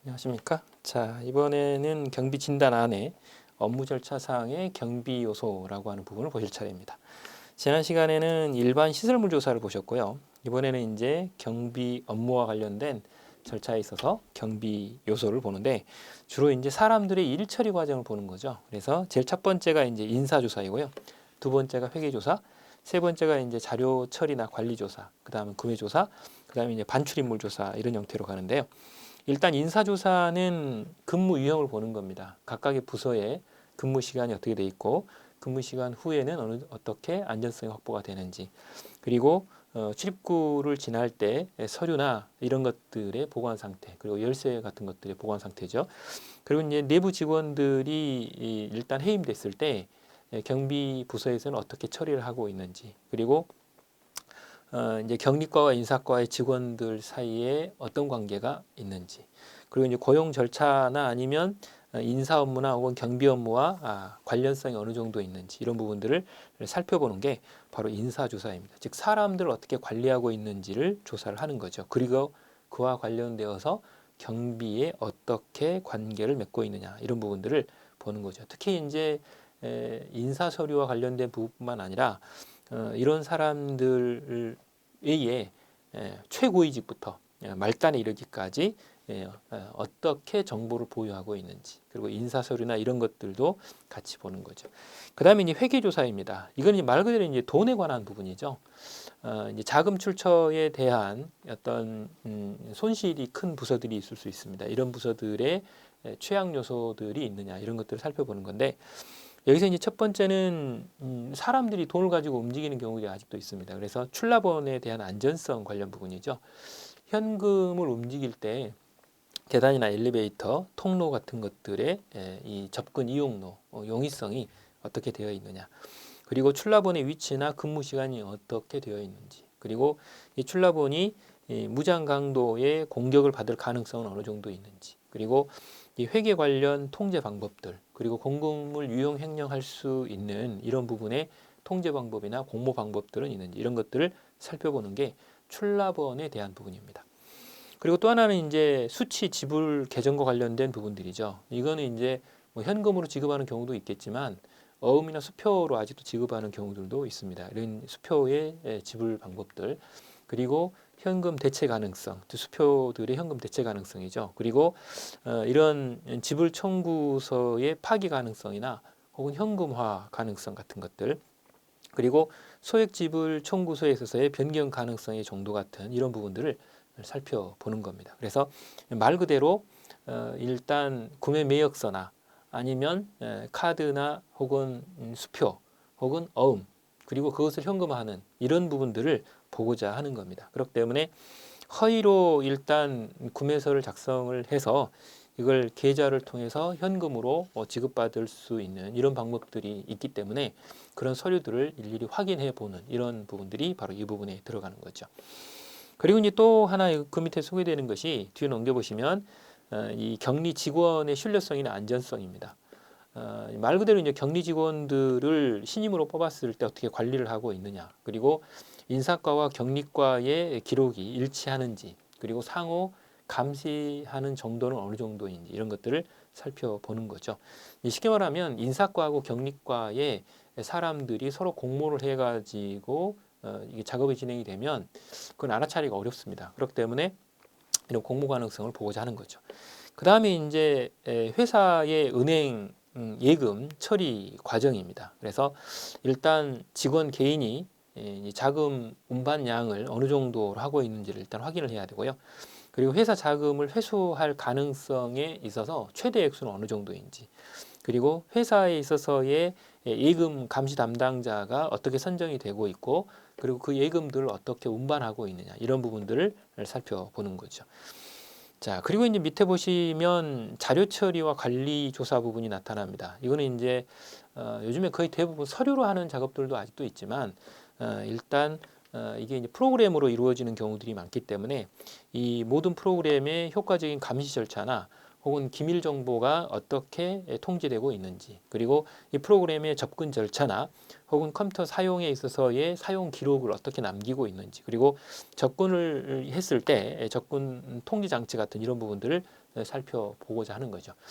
안녕하십니까? 자, 이번에는 경비 진단 안에 업무 절차 사항의 경비 요소라고 하는 부분을 보실 차례입니다. 지난 시간에는 일반 시설물 조사를 보셨고요. 이번에는 이제 경비 업무와 관련된 절차에 있어서 경비 요소를 보는데 주로 이제 사람들의 일 처리 과정을 보는 거죠. 그래서 제일 첫 번째가 이제 인사 조사이고요. 두 번째가 회계 조사, 세 번째가 이제 자료 처리나 관리 조사, 그다음에 구매 조사, 그다음에 이제 반출 인물 조사 이런 형태로 가는데요. 일단 인사조사는 근무 유형을 보는 겁니다. 각각의 부서에 근무 시간이 어떻게 돼 있고 근무 시간 후에는 어떻게 안전성이 확보가 되는지, 그리고 출입구를 지날 때 서류나 이런 것들의 보관 상태, 그리고 열쇠 같은 것들의 보관 상태죠. 그리고 이제 내부 직원들이 일단 해임됐을 때 경비 부서에서는 어떻게 처리를 하고 있는지, 그리고 이제 경리과와 인사과의 직원들 사이에 어떤 관계가 있는지, 그리고 이제 고용 절차나 아니면 인사 업무나 혹은 경비 업무와 관련성이 어느 정도 있는지 이런 부분들을 살펴보는 게 바로 인사조사입니다. 즉 사람들을 어떻게 관리하고 있는지를 조사를 하는 거죠. 그리고 그와 관련되어서 경비에 어떻게 관계를 맺고 있느냐 이런 부분들을 보는 거죠. 특히 이제 인사 서류와 관련된 부분뿐만 아니라 이런 사람들 외에 최고위직부터 말단에 이르기까지 어떻게 정보를 보유하고 있는지, 그리고 인사 서류나 이런 것들도 같이 보는 거죠. 그다음에 이제 회계조사입니다. 이건 말 그대로 이제 돈에 관한 부분이죠. 이제 자금 출처에 대한 어떤 손실이 큰 부서들이 있을 수 있습니다. 이런 부서들의 최악 요소들이 있느냐 이런 것들을 살펴보는 건데, 여기서 이제 첫 번째는 사람들이 돈을 가지고 움직이는 경우가 아직도 있습니다. 그래서 출납원에 대한 안전성 관련 부분이죠. 현금을 움직일 때 계단이나 엘리베이터, 통로 같은 것들의 이 접근 이용로, 용이성이 어떻게 되어 있느냐. 그리고 출납원의 위치나 근무 시간이 어떻게 되어 있는지. 그리고 이 출납원이 이 무장 강도의 공격을 받을 가능성은 어느 정도 있는지. 그리고 이 회계 관련 통제 방법들, 그리고 공금을 유용 횡령할 수 있는 이런 부분의 통제 방법이나 공모 방법들은 있는지, 이런 것들을 살펴보는 게 출납원에 대한 부분입니다. 그리고 또 하나는 이제 수치 지불 계정과 관련된 부분들이죠. 이거는 이제 뭐 현금으로 지급하는 경우도 있겠지만 어음이나 수표로 아직도 지급하는 경우들도 있습니다. 이런 수표의 지불 방법들, 그리고 현금 대체 가능성, 수표들의 현금 대체 가능성이죠. 그리고 이런 지불 청구서의 파기 가능성이나 혹은 현금화 가능성 같은 것들, 그리고 소액 지불 청구서에 있어서의 변경 가능성의 정도 같은 이런 부분들을 살펴보는 겁니다. 그래서 말 그대로 일단 구매 매역서나 아니면 카드나 혹은 수표 혹은 어음, 그리고 그것을 현금화하는 이런 부분들을 보고자 하는 겁니다. 그렇기 때문에 허위로 일단 구매서를 작성을 해서 이걸 계좌를 통해서 현금으로 지급받을 수 있는 이런 방법들이 있기 때문에 그런 서류들을 일일이 확인해 보는 이런 부분들이 바로 이 부분에 들어가는 거죠. 그리고 이제 또 하나 그 밑에 소개되는 것이 뒤에 넘겨보시면 이 격리 직원의 신뢰성이나 안전성입니다. 말 그대로 이제 격리 직원들을 신임으로 뽑았을 때 어떻게 관리를 하고 있느냐, 그리고 인사과와 격리과의 기록이 일치하는지, 그리고 상호 감시하는 정도는 어느 정도인지 이런 것들을 살펴보는 거죠. 쉽게 말하면 인사과하고 격리과의 사람들이 서로 공모를 해가지고 이게 작업이 진행이 되면 그건 알아차리기가 어렵습니다. 그렇기 때문에 이런 공모 가능성을 보고자 하는 거죠. 그 다음에 이제 회사의 은행 예금 처리 과정입니다. 그래서 일단 직원 개인이 자금 운반량을 어느 정도 하고 있는지를 일단 확인을 해야 되고요. 그리고 회사 자금을 회수할 가능성에 있어서 최대 액수는 어느 정도인지, 그리고 회사에 있어서의 예금 감시 담당자가 어떻게 선정이 되고 있고, 그리고 그 예금들을 어떻게 운반하고 있느냐 이런 부분들을 살펴보는 거죠. 자, 그리고 이제 밑에 보시면 자료 처리와 관리 조사 부분이 나타납니다. 이거는 이제 요즘에 거의 대부분 서류로 하는 작업들도 아직도 있지만 일단 이게 이제 프로그램으로 이루어지는 경우들이 많기 때문에 이 모든 프로그램의 효과적인 감시 절차나 혹은 기밀 정보가 어떻게 통제되고 있는지, 그리고 이 프로그램의 접근 절차나 혹은 컴퓨터 사용에 있어서의 사용 기록을 어떻게 남기고 있는지, 그리고 접근을 했을 때 접근 통제 장치 같은 이런 부분들을 살펴보고자 하는 거죠.